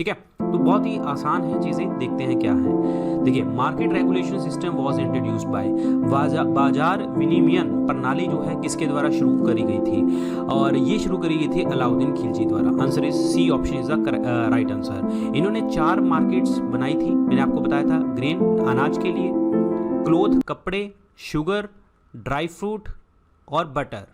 ठीक है, तो बहुत ही आसान है चीज़ें, देखते हैं क्या है। देखिए, market regulation system was introduced by, बाजार विनिमयन प्रणाली जो है किसके द्वारा शुरू करी गई थी, और ये शुरू करी गई थी अलाउद्दीन खिलजी द्वारा। Answer is C option is the right answer. इन्होंने 4 मार्केट्स बनाई थी, मैंने आपको बताया था, ग्रेन अनाज के लिए, क्लोथ कपड़े, शुगर, ड्राई फ्रूट और butter,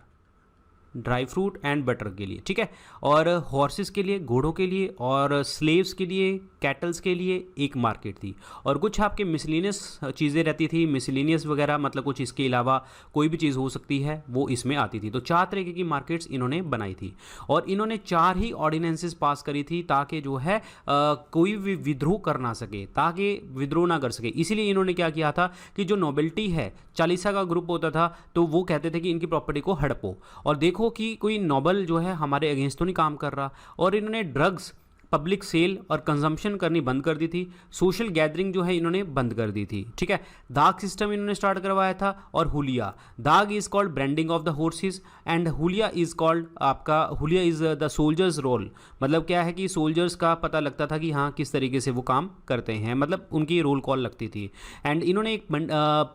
dry fruit and butter के लिए, ठीक है, और हॉर्सेस के लिए, घोड़ों के लिए, और स्लेव्स के लिए, कैटल्स के लिए एक मार्केट थी। और कुछ आपके मिसलिनियस चीज़ें रहती थी, मिसलिनियस वगैरह मतलब कुछ इसके अलावा कोई भी चीज़ हो सकती है वो इसमें आती थी। तो 4 तरीके की मार्केट्स इन्होंने बनाई थी, और इन्होंने 4 ही ऑर्डिनेंसेस पास करी थी ताकि जो है कोई भी विद्रोह कर ना सके, ताकि विद्रोह ना कर सके। इसीलिए इन्होंने क्या किया था कि जो नोबेल्टी है, चालीसा का ग्रुप होता था, तो वो कहते थे कि इनकी प्रॉपर्टी को हड़पो, और देखो कि कोई नोबल जो है हमारे अगेंस्ट तो नहीं काम कर रहा। और इन्होंने ड्रग्स, पब्लिक सेल और कंजम्पशन करनी बंद कर दी थी। सोशल गैदरिंग जो है इन्होंने बंद कर दी थी, ठीक है। दाग सिस्टम इन्होंने स्टार्ट करवाया था, और हुलिया, दाग is called branding of the horses and हुलिया इज कॉल्ड, आपका हुलिया इज द सोल्जर्स रोल, मतलब क्या है कि सोल्जर्स का पता लगता था कि हाँ किस तरीके से वो काम करते हैं, मतलब उनकी रोल कॉल लगती थी। एंड इन्होंने एक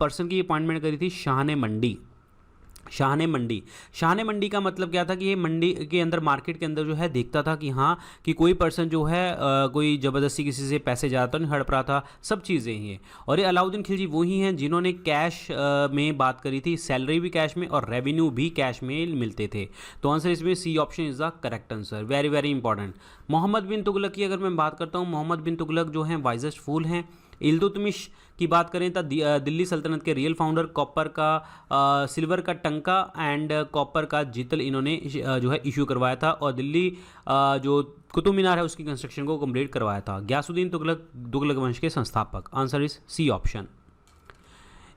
पर्सन की अपॉइंटमेंट करी थी, शाहने मंडी। शाहने मंडी, शाहने मंडी का मतलब क्या था कि ये मंडी के अंदर, मार्केट के अंदर जो है देखता था कि हाँ कि कोई पर्सन जो है कोई ज़बरदस्ती किसी से पैसे ज़्यादा नहीं हड़प रहा था, सब चीज़ें ही हैं। और ये अलाउद्दीन खिलजी वही हैं जिन्होंने कैश में बात करी थी, सैलरी भी कैश में और रेवेन्यू भी कैश में मिलते थे। तो आंसर इसमें C option is the correct answer, very very important. Mohammad bin Tughlaq की अगर मैं बात करता हूँ, मोहम्मद बिन तुगलक जो हैं वाइजेस्ट फूल हैं। इल्तुतमिश की बात करें तो दिल्ली सल्तनत के रियल फाउंडर, कॉपर का सिल्वर का टंका एंड कॉपर का जितल इन्होंने जो है इशू करवाया था, और दिल्ली जो कुतुब मीनार है उसकी कंस्ट्रक्शन को कंप्लीट करवाया था। गयासुद्दीन तुगलक, तुगलक वंश के संस्थापक। Answer is C option.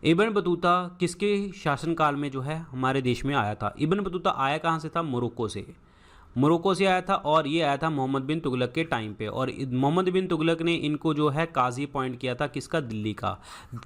Ibn Battuta किसके शासनकाल में जो है हमारे देश में आया था? इब्न बतूता आया कहाँ से था? मोरक्को से, मोरक्को से आया था, और ये आया था मोहम्मद बिन तुगलक के टाइम पे। और मोहम्मद बिन तुगलक ने इनको जो है काजी अपॉइंट किया था, किसका? दिल्ली का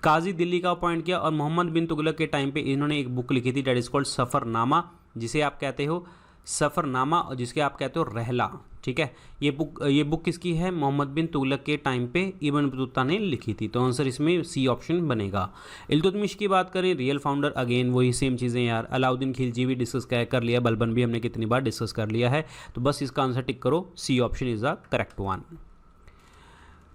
काजी, दिल्ली का अपॉइंट किया। और मोहम्मद बिन तुगलक के टाइम पे इन्होंने एक बुक लिखी थी, डेट इज कॉल्ड सफ़रनामा, जिसे आप कहते हो सफ़रनामा, और जिसके आप कहते हो रहला, ठीक है। ये बुक किसकी है? मोहम्मद बिन तुगलक के टाइम पे इब्न बतूता ने लिखी थी। तो आंसर इसमें सी ऑप्शन बनेगा। इल्तुतमिश की बात करें, रियल फाउंडर, अगेन वही सेम चीज़ें यार। अलाउद्दीन खिलजी भी डिस्कस कर लिया, बलबन भी हमने कितनी बार डिस्कस कर लिया है, तो बस इसका आंसर टिक करो, C option is the correct one.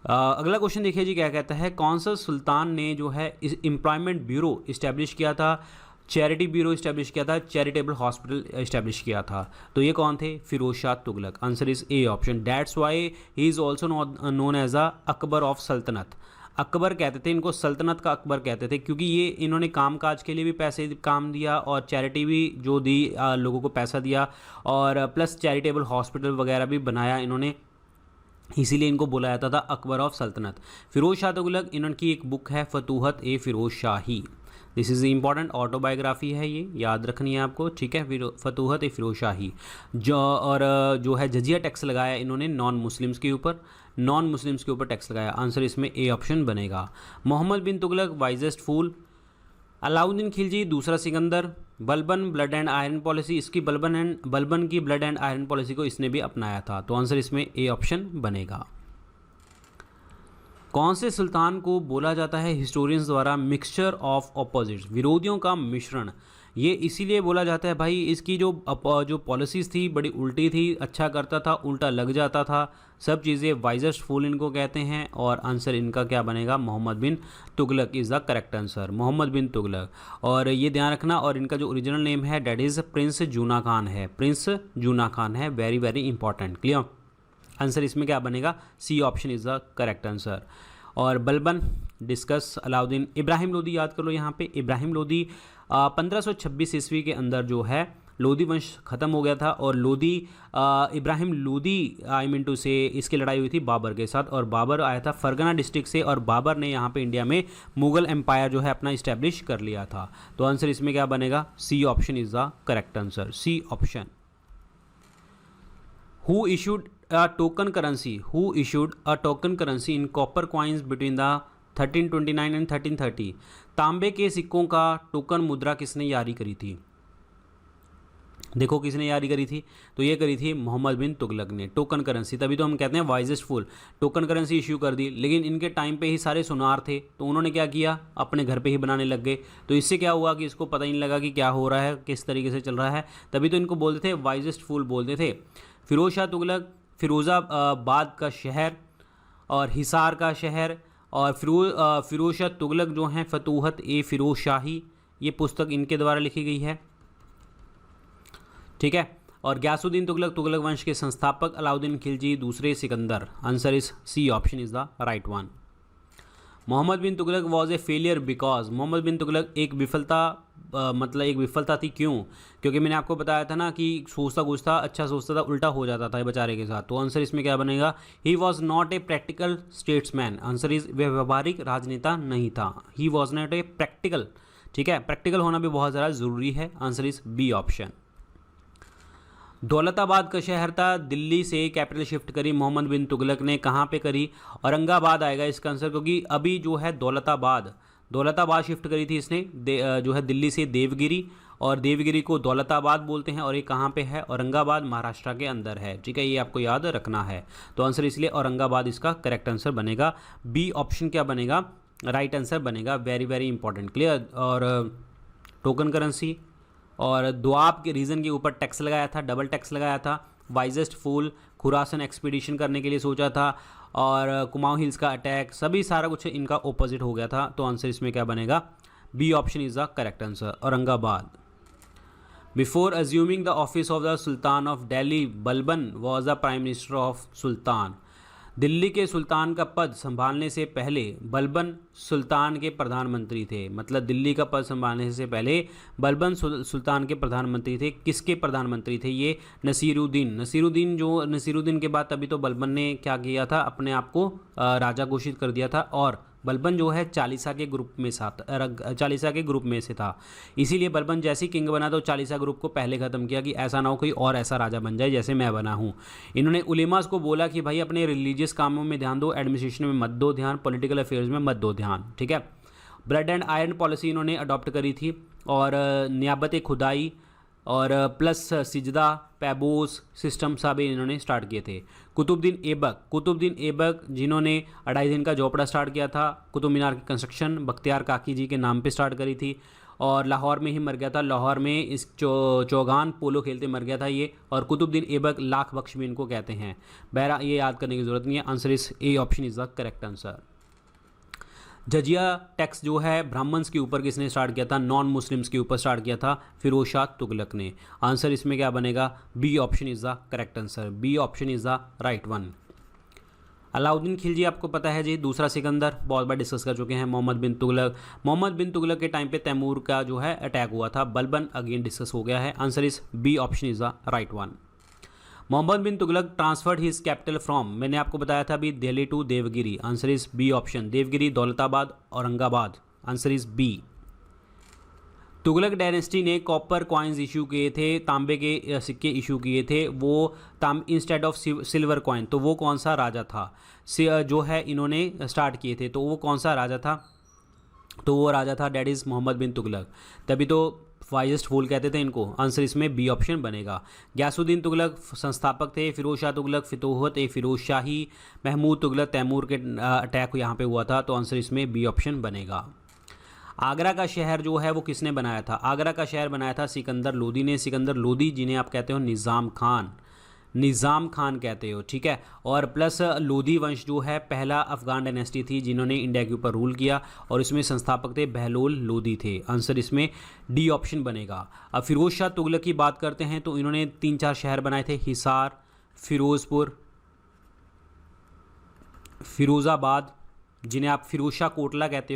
अगला क्वेश्चन देखिए जी, क्या कहता है, कौन सा सुल्तान ने जो है इस एम्प्लॉयमेंट ब्यूरो इस्टेब्लिश किया था, चैरिटी ब्यूरो इस्टेब्लिश किया था, चैरिटेबल हॉस्पिटल इस्टेब्लिश किया था? तो ये कौन थे? Firoz Shah Tughlaq. Answer is A option. That's why he is also known as a Akbar of Saltanat. Akbar कहते थे इनको, सल्तनत का अकबर कहते थे, क्योंकि ये इन्होंने काम काज के लिए भी पैसे काम दिया, और चैरिटी भी जो दी, लोगों को पैसा दिया, और प्लस चैरिटेबल हॉस्पिटल वगैरह भी बनाया इन्होंने, इसीलिए इनको बोला जाता था अकबर ऑफ सल्तनत। फिरोज शाह तुगलक, इनकी एक बुक है फतूहत ए फिरोज शाही, दिस इज़ इंपॉर्टेंट ऑटोबायोग्राफी है, ये याद रखनी है आपको, ठीक है। फतूहत ए फिरोज शाही जो है जजिया टैक्स लगाया इन्होंने नॉन मुस्लिम्स के ऊपर, नॉन मुस्लिम्स के ऊपर टैक्स लगाया। आंसर इसमें ए ऑप्शन बनेगा। मोहम्मद बिन तुगलक वाइजेस्ट फूल, अलाउद्दीन खिलजी दूसरा Sikandar, Balban blood and iron policy, इसकी बलबन की ब्लड एंड आयरन पॉलिसी को इसने भी अपनाया था। तो आंसर इसमें ए ऑप्शन बनेगा। कौन से सुल्तान को बोला जाता है हिस्टोरियंस द्वारा मिक्सचर ऑफ ऑपोजिट्स, विरोधियों का मिश्रण? ये इसीलिए बोला जाता है भाई, इसकी जो पॉलिसीज़ थी बड़ी उल्टी थी, अच्छा करता था उल्टा लग जाता था, सब चीज़ें। वाइजेस्ट फूल इनको कहते हैं, और आंसर इनका क्या बनेगा? Mohammad bin Tughlaq is the correct answer, Mohammad bin Tughlaq. और ये ध्यान रखना, और इनका जो ओरिजिनल नेम है that is Prince Juna Khan है, प्रिंस जूना खान है, very very important, clear. Answer इसमें क्या बनेगा? C option is the correct answer. और बलबन डिस्कस, अलाउद्दीन, इब्राहिम लोदी याद कर लो यहाँ पे, इब्राहिम लोदी 1526 ईस्वी के अंदर जो है लोदी वंश ख़त्म हो गया था, और Lodi Ibrahim Lodi I mean to से इसकी लड़ाई हुई थी बाबर के साथ, और बाबर आया था फरगना डिस्ट्रिक्ट से, और बाबर ने यहाँ पे इंडिया में मुग़ल एम्पायर जो है अपना इस्टेब्लिश कर लिया था। तो आंसर इसमें क्या बनेगा? C option is the correct answer, C option. Who issued a token currency, who issued a token currency in copper coins between the 1329 and 1330? तांबे के सिक्कों का टोकन मुद्रा किसने जारी करी थी? देखो किसने जारी करी थी, तो ये करी थी मोहम्मद बिन तुगलक ने। टोकन करेंसी, तभी तो हम कहते हैं वाइजेस्ट फूल, टोकन करेंसी इश्यू कर दी। लेकिन इनके टाइम पे ही सारे सुनार थे, तो उन्होंने क्या किया, अपने घर पे ही बनाने लग गए। तो इससे क्या हुआ कि इसको पता ही नहीं लगा कि क्या हो रहा है, किस तरीके से चल रहा है, तभी तो इनको बोलते थे वाइजेस्ट फूल बोलते थे। फिरोज शाह तुगलक फिरोज़ाबाद का शहर और हिसार का शहर, और फिरोज शाह तुगलक जो हैं फतूहत ए फिरोज शाही, ये पुस्तक इनके द्वारा लिखी गई है, ठीक है। और गयासुद्दीन तुगलक, तुगलक वंश के संस्थापक अलाउद्दीन खिलजी दूसरे Sikandar. Answer is C option is the right one. Mohammad bin Tughlaq was a failure because, Mohammad bin Tughlaq एक विफलता मतलब एक विफलता थी, क्यों? क्योंकि मैंने आपको बताया था ना कि सोचता कुछ था, अच्छा सोचता था, उल्टा हो जाता था बेचारे के साथ। तो आंसर इसमें क्या बनेगा, he was not a practical statesman. Answer is वह व्यावहारिक राजनेता नहीं था, he was not a practical, ठीक है। प्रैक्टिकल होना भी बहुत ज़्यादा ज़रूरी है। Answer is B option. Daulatabad का शहर था, दिल्ली से कैपिटल शिफ्ट करी मोहम्मद बिन तुगलक ने, कहाँ पे करी, औरंगाबाद आएगा इसका आंसर, क्योंकि अभी जो है दौलताबाद शिफ्ट करी थी इसने जो है दिल्ली से देवगिरी, और देवगिरी को दौलताबाद बोलते हैं, और ये कहाँ पे है, औरंगाबाद महाराष्ट्र के अंदर है, ठीक है। ये आपको याद रखना है। तो आंसर इसलिए औरंगाबाद इसका करेक्ट आंसर बनेगा। बी ऑप्शन क्या बनेगा, राइट आंसर बनेगा। Very very important, clear. और टोकन करेंसी और द्वाब के रीजन के ऊपर टैक्स लगाया था, डबल टैक्स लगाया था। वाइजेस्ट फूल, खुरासन एक्सपीडिशन करने के लिए सोचा था, और कुमाऊं हिल्स का अटैक, सभी सारा कुछ इनका ओपोजिट हो गया था। तो आंसर इसमें क्या बनेगा, B option is the correct answer, Aurangabad. Before assuming the office of the sultan of Delhi, Balban was the prime minister of sultan. Delhi के सुल्तान का पद संभालने से पहले बलबन सुल्तान के प्रधानमंत्री थे। मतलब दिल्ली का पद संभालने से पहले बलबन सुल्तान के प्रधानमंत्री थे। किसके प्रधानमंत्री थे ये, नसीरुद्दीन के बाद तभी तो बलबन ने क्या किया था, अपने आप को राजा घोषित कर दिया था। और बलबन जो है चालीसा के ग्रुप में से था, इसीलिए बलबन जैसे किंग बना तो चालीसा ग्रुप को पहले ख़त्म किया कि ऐसा ना हो कोई और ऐसा राजा बन जाए जैसे मैं बना हूँ। इन्होंने उलेमास को बोला कि भाई अपने रिलीजियस कामों में ध्यान दो, एडमिनिस्ट्रेशन में मत दो ध्यान, पॉलिटिकल अफेयर्स में मत दो ध्यान, ठीक है। ब्रेड एंड आयरन पॉलिसी इन्होंने अडॉप्ट करी थी, और नियाबत खुदाई और प्लस सिजदा पैबोस सिस्टम सब इन्होंने स्टार्ट किए थे। कुतुबुद्दीन ऐबक जिन्होंने 2.5 दिन का झोपड़ा स्टार्ट किया था। कुतुब मीनार की कंस्ट्रक्शन बख्तियार काकी जी के नाम पे स्टार्ट करी थी, और लाहौर में ही मर गया था, लाहौर में इस चौगान पोलो खेलते मर गया था ये। और कुतुबुद्दीन ऐबक लाख बख्श भी इनको कहते हैं। बहरा ये याद करने की ज़रूरत नहीं है। Answer is A option is the correct answer. जजिया टैक्स जो है ब्राह्मण्स के ऊपर किसने स्टार्ट किया था, नॉन मुस्लिम्स के ऊपर स्टार्ट किया था, फिरोज शाह तुगलक ने। आंसर इसमें क्या बनेगा, B option is the correct answer, B option is the right one. Alauddin Khilji आपको पता है जी, दूसरा सिकंदर, बहुत बार डिस्कस कर चुके हैं। मोहम्मद बिन तुगलक के टाइम पे तैमूर का जो है अटैक हुआ था। बलबन अगेन डिस्कस हो गया है। Answer is B option is the right one. Mohammad bin Tughlaq transferred his capital from, मैंने आपको बताया था अभी, Delhi to Devagiri. Answer is B option, Devagiri, Daulatabad, Aurangabad. Answer is B. Tughlaq dynasty ने कॉपर कॉइन्स इशू किए थे, तांबे के सिक्के इशू किए थे, वो इंस्टेड ऑफ सिल्वर कॉइन। तो वो कौन सा राजा था जो है इन्होंने स्टार्ट किए थे, तो वो कौन सा राजा था, तो वो राजा था डैट इज़ मोहम्मद बिन तुगलक। तभी तो वाइजेस्ट फूल कहते थे इनको। आंसर इसमें बी ऑप्शन बनेगा। गयासुद्दीन तुगलक संस्थापक थे, फिरोज शाह तुगलक फितूहत ए फिरोज शाही, महमूद तुगलक तैमूर के अटैक यहाँ पे हुआ था। तो आंसर इसमें बी ऑप्शन बनेगा। आगरा का शहर जो है वो किसने बनाया था, आगरा का शहर बनाया था सिकंदर लोदी ने। सिकंदर लोदी जिन्हें आप कहते हो निज़ाम खान कहते हो, ठीक है। और प्लस लोधी वंश जो है पहला अफगान डायनेस्टी थी जिन्होंने इंडिया के ऊपर रूल किया, और इसमें संस्थापक थे बहलोल लोधी थे। आंसर इसमें डी ऑप्शन बनेगा। अब फिरोज शाह तुगलक की बात करते हैं तो इन्होंने 3-4 शहर बनाए थे, हिसार, फिरोजपुर, फिरोज़ाबाद, जिन्हें आप फिरोज शाह कोटला कहते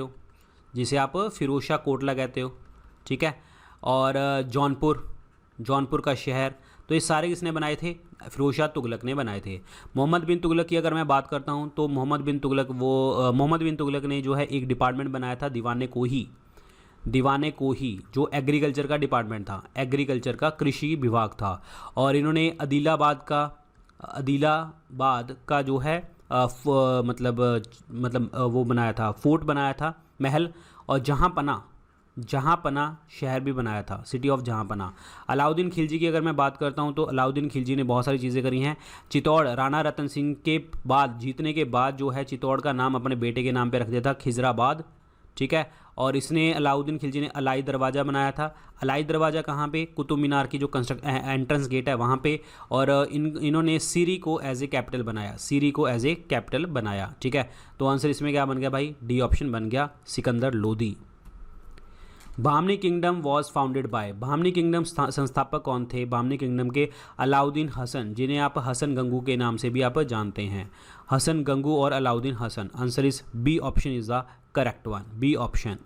हो, ठीक है, और जौनपुर का शहर। तो ये सारे किसने बनाए थे, फिरोज शाह तुगलक ने बनाए थे। मोहम्मद बिन तुगलक की अगर मैं बात करता हूँ तो मोहम्मद बिन तुगलक ने जो है एक डिपार्टमेंट बनाया था, दीवाने कोही, जो एग्रीकल्चर का डिपार्टमेंट था, एग्रीकल्चर का कृषि विभाग था। और इन्होंने आदिलाबाद का जो है मतलब वो बनाया था, फोर्ट बनाया था, महल। और जहाँपना शहर भी बनाया था, सिटी ऑफ जहाँपना। अलाउद्दीन खिलजी की अगर मैं बात करता हूँ तो अलाउद्दीन खिलजी ने बहुत सारी चीज़ें करी हैं। चित्तौड़ राणा रतन सिंह के बाद, जीतने के बाद जो है चित्तौड़ का नाम अपने बेटे के नाम पे रख दिया था, खिजराबाद, ठीक है। और इसने अलाउद्दीन खिलजी ने अलाई दरवाज़ा बनाया था। अलाई दरवाज़ा कहाँ पे? कुतुब मीनार की जो एंट्रेंस गेट है वहाँ पे। और इन्होंने सीरी को एज ए कैपिटल बनाया, सीरी को एज ए कैपिटल बनाया, ठीक है। तो आंसर इसमें क्या बन गया भाई? डी ऑप्शन बन गया, Sikandar Lodi. Bahmani kingdom was founded by, Bahmani kingdom संस्थापक कौन थे? बामनी किंगडम के अलाउद्दीन हसन, जिन्हें आप हसन गंगू के नाम से भी आप जानते हैं, हसन गंगू और Alauddin Hasan. Answer is B option is the correct one, B option.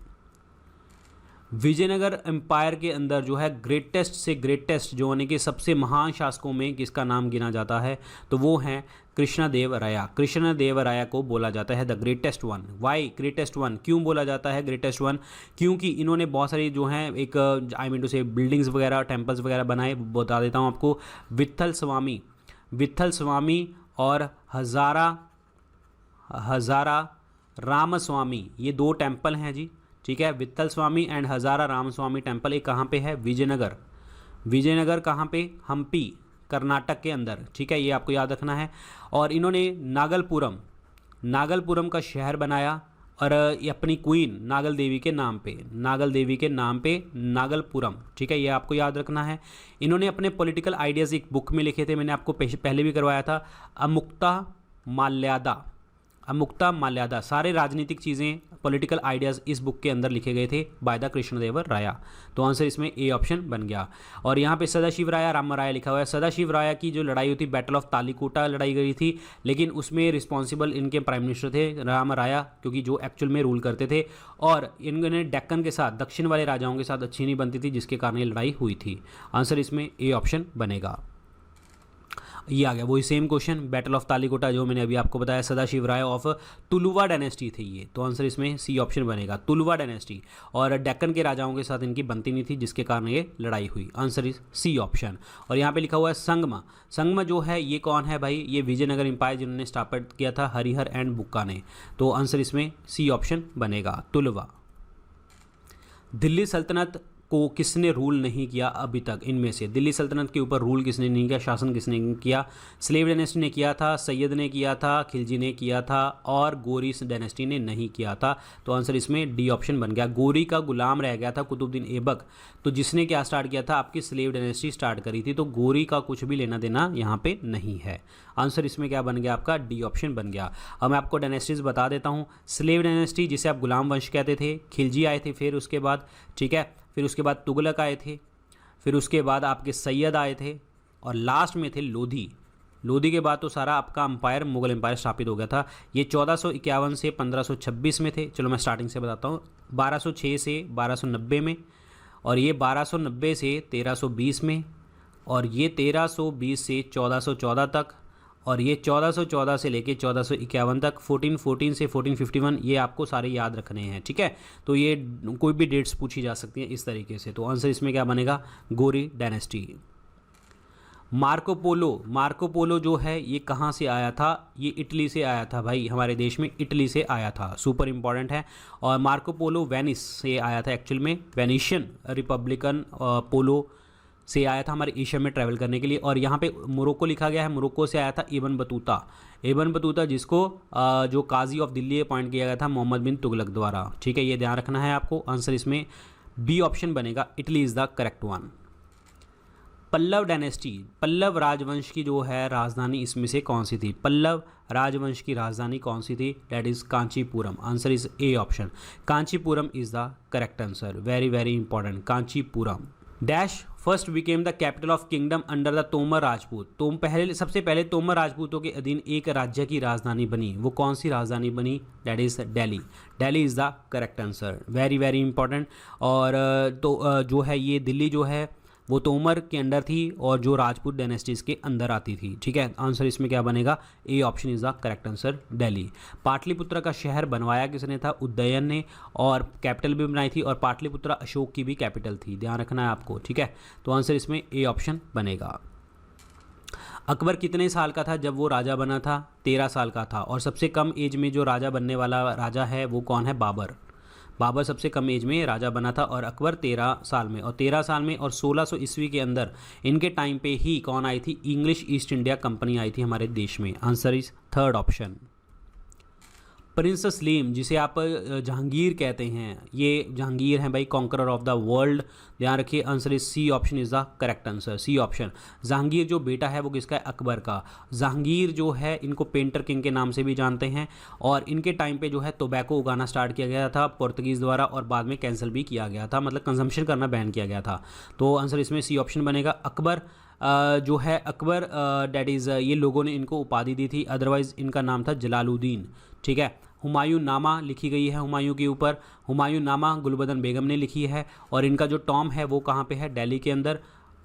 Vijayanagara empire के अंदर जो है ग्रेटेस्ट से ग्रेटेस्ट जो होने के सबसे महान शासकों में किसका नाम गिना जाता है? तो वो हैं कृष्णदेवराया। कृष्णदेवराया को बोला जाता है the greatest one. Why greatest one? क्यों बोला जाता है ग्रेटेस्ट वन? क्योंकि इन्होंने बहुत सारी जो हैं एक आई मीन टू से बिल्डिंग्स वगैरह, टेम्पल्स वगैरह बनाए। बता देता हूँ आपको, विट्ठल स्वामी और हजारा रामस्वामी, ये दो टेम्पल हैं जी, ठीक है। विट्ठल स्वामी एंड हजारा रामस्वामी टेम्पल, ये कहाँ पे है? विजयनगर। विजयनगर कहाँ पे? हम्पी, कर्नाटक के अंदर, ठीक है, ये आपको याद रखना है। और इन्होंने नागलपुरम का शहर बनाया और ये अपनी क्वीन नागल देवी के नाम पे नागलपुरम, ठीक है, ये आपको याद रखना है। इन्होंने अपने पॉलिटिकल आइडियाज़ एक बुक में लिखे थे, मैंने आपको पहले भी करवाया था, अमुक्ता माल्यादा। सारे राजनीतिक चीज़ें, पॉलिटिकल आइडियाज़ इस बुक के अंदर लिखे गए थे बाय द कृष्णदेवराया। तो आंसर इसमें ए ऑप्शन बन गया। और यहाँ पे सदाशिव राया रामराया लिखा हुआ है। सदाशिव राया की जो लड़ाई हुई थी, बैटल ऑफ तालीकोटा लड़ाई गई थी, लेकिन उसमें रिस्पॉन्सिबल इनके प्राइम मिनिस्टर थे रामराया, क्योंकि जो एक्चुअल में रूल करते थे। और इन्होंने डेक्कन के साथ, दक्षिण वाले राजाओं के साथ अच्छी नहीं बनती थी, जिसके कारण ये लड़ाई हुई थी। आंसर इसमें ए ऑप्शन बनेगा। ये आ गया वही same question, battle of Talikota जो मैंने अभी आपको बताया, सदाशिव राय ऑफ तुलुवा डायनेस्टी थे ये। तो आंसर इसमें सी ऑप्शन बनेगा, तुलुवा डायनेस्टी। और डेक्कन के राजाओं के साथ इनकी बनती नहीं थी, जिसके कारण ये लड़ाई हुई। Answer is C option. और यहाँ पे लिखा हुआ है संगम जो है ये कौन है भाई? ये विजयनगर एम्पायर जिन्होंने स्थापित किया था, हरिहर एंड बुक्का ने। तो आंसर इसमें सी ऑप्शन बनेगा, तुलवा। दिल्ली सल्तनत को किसने रूल नहीं किया अभी तक? इनमें से दिल्ली सल्तनत के ऊपर रूल किसने नहीं किया, शासन किसने नहीं किया? स्लेव डायनेस्टी ने किया था, सैयद ने किया था, खिलजी ने किया था, और गोरी डायनेस्टी ने नहीं किया था। तो आंसर इसमें डी ऑप्शन बन गया। गोरी का गुलाम रह गया था कुतुबुद्दीन ऐबक, तो जिसने क्या स्टार्ट किया था? आपकी स्लेव डायनेस्टी स्टार्ट करी थी। तो गोरी का कुछ भी लेना देना यहाँ पे नहीं है। आंसर इसमें क्या बन गया आपका? डी ऑप्शन बन गया। अब मैं आपको डायनेस्टीज बता देता हूँ। स्लेव डायनेस्टी जिसे आप गुलाम वंश कहते थे, खिलजी आए थे फिर उसके बाद, ठीक है, फिर उसके बाद तुगलक आए थे, फिर उसके बाद आपके सैयद आए थे, और लास्ट में थे लोधी। लोधी के बाद तो सारा आपका अंपायर, मुगल एम्पायर स्थापित हो गया था। ये 1451 से 1526 में थे। चलो मैं स्टार्टिंग से बताता हूँ। 1206 से 1290 में, और ये 1290 से 1320 में, और ये 1320 से 1414 तक, और ये 1414 से लेके 1451 तक, 1414 से 1451, ये आपको सारे याद रखने हैं, ठीक है। तो ये कोई भी डेट्स पूछी जा सकती हैं इस तरीके से। तो आंसर इसमें क्या बनेगा? गोरी डायनेस्टी। मार्को पोलो जो है ये कहाँ से आया था? ये इटली से आया था भाई, हमारे देश में इटली से आया था, सुपर इंपॉर्टेंट है। और मार्को पोलो वेनिस से आया था, एक्चुअल में वेनिशियन रिपब्लिकन पोलो से आया था हमारे एशिया में ट्रैवल करने के लिए। और यहाँ पे मोरक्को लिखा गया है, मोरक्को से आया था इब्न बतूता, जिसको जो काजी ऑफ दिल्ली अपॉइंट किया गया था मोहम्मद बिन तुगलक द्वारा, ठीक है, ये ध्यान रखना है आपको। आंसर इसमें बी ऑप्शन बनेगा, Italy is the correct one. Pallava dynasty, Pallava राजवंश की जो है राजधानी इसमें से कौन सी थी? पल्लव राजवंश की राजधानी कौन सी थी? That is Kanchipuram. Answer is A option, Kanchipuram is the correct answer. Very very important, Kanchipuram. Dash first became the capital of kingdom under the Tomar Rajput. सबसे पहले तोमर राजपूतों के अधीन एक राज्य की राजधानी बनी, वो कौन सी राजधानी बनी? That is Delhi. Delhi is the correct answer. Very very important. और तो जो है ये दिल्ली जो है वो तोमर के अंडर थी, और जो राजपूत डायनेस्टीज के अंदर आती थी, ठीक है। आंसर इसमें क्या बनेगा? A option is the correct answer, Delhi. Pataliputra का शहर बनवाया किसने था? उदयन ने, और कैपिटल भी बनाई थी, और पाटलिपुत्र अशोक की भी कैपिटल थी, ध्यान रखना है आपको, ठीक है। तो आंसर इसमें ए ऑप्शन बनेगा। अकबर कितने साल का था जब वो राजा बना था? 13 साल का था। और सबसे कम एज में जो राजा बनने वाला राजा है वो कौन है? बाबर। बाबर सबसे कम एज में राजा बना था और अकबर 13 साल में, और 13 साल में और 1600 ईस्वी के अंदर इनके टाइम पे ही कौन आई थी, इंग्लिश ईस्ट इंडिया कंपनी आई थी हमारे देश में। Answer is third option. Prince Salim, जिसे आप जहांगीर कहते हैं, ये जहांगीर हैं भाई, कॉन्करर ऑफ द वर्ल्ड, ध्यान रखिए। Answer is C option is the correct answer, C option. Jahangir जो बेटा है वो किसका है, अकबर का। जहांगीर जो है इनको पेंटर किंग के नाम से भी जानते हैं, और इनके टाइम पे जो है टोबैको उगाना स्टार्ट किया गया था पोर्तुगीज़ द्वारा, और बाद में कैंसिल भी किया गया था, मतलब कंजम्पशन करना बैन किया गया था। तो आंसर इसमें सी ऑप्शन बनेगा। अकबर जो है अकबर डैट इज़ ये लोगों ने इनको उपाधि दी थी, अदरवाइज़ इनका नाम था जलालुद्दीन, ठीक है। हुमायूं नामा लिखी गई है हुमायूं के ऊपर, हुमायूं नामा गुलबदन बेगम ने लिखी है, और इनका जो टॉम है वो कहाँ पे है, दिल्ली के अंदर,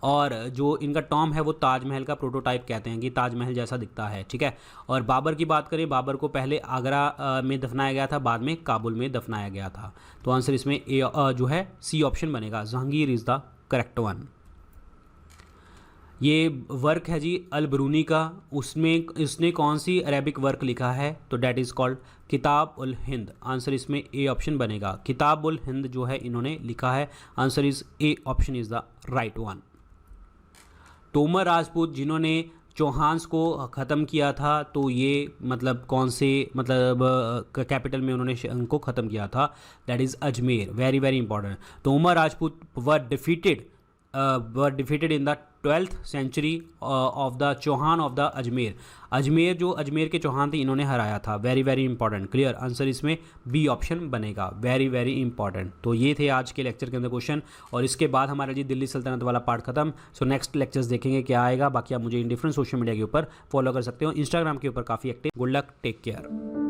और जो इनका टॉम है वो ताजमहल का प्रोटोटाइप कहते हैं कि ताजमहल जैसा दिखता है, ठीक है। और बाबर की बात करें, बाबर को पहले आगरा में दफनाया गया था, बाद में काबुल में दफनाया गया था। तो आंसर इसमें ए जो है सी ऑप्शन बनेगा, Jahangir is the correct one. ये वर्क है जी अल बरूनी का, उसमें इसने कौन सी अरेबिक वर्क लिखा है, तो डैट इज़ कॉल्ड किताब उल हिंद। आंसर इसमें ए ऑप्शन बनेगा, किताब उल हिंद जो है इन्होंने लिखा है। Answer is a option is the right one. Tomar Rajput जिन्होंने चौहान्स को ख़त्म किया था, तो ये मतलब कौन से मतलब कैपिटल में उन्होंने उनको ख़त्म किया था, that is Ajmer. Very very important. Tomar Rajput were defeated in the 12th century of the Chauhan of the Ajmer. Ajmer जो अजमेर के चौहान थे इन्होंने हराया था। Very very important, clear. Answer इसमें बी ऑप्शन बनेगा, वेरी वेरी इंपॉर्टेंट। तो ये थे आज के लेक्चर के अंदर क्वेश्चन, और इसके बाद हमारा जी दिल्ली सल्तनत वाला पार्ट खत्म। सो नेक्स्ट लेक्चर्स देखेंगे क्या आएगा। बाकी आप मुझे इन डिफरेंट सोशल मीडिया के ऊपर फॉलो कर सकते हो, इंस्टाग्राम के ऊपर काफ़ी active. Good luck, take care.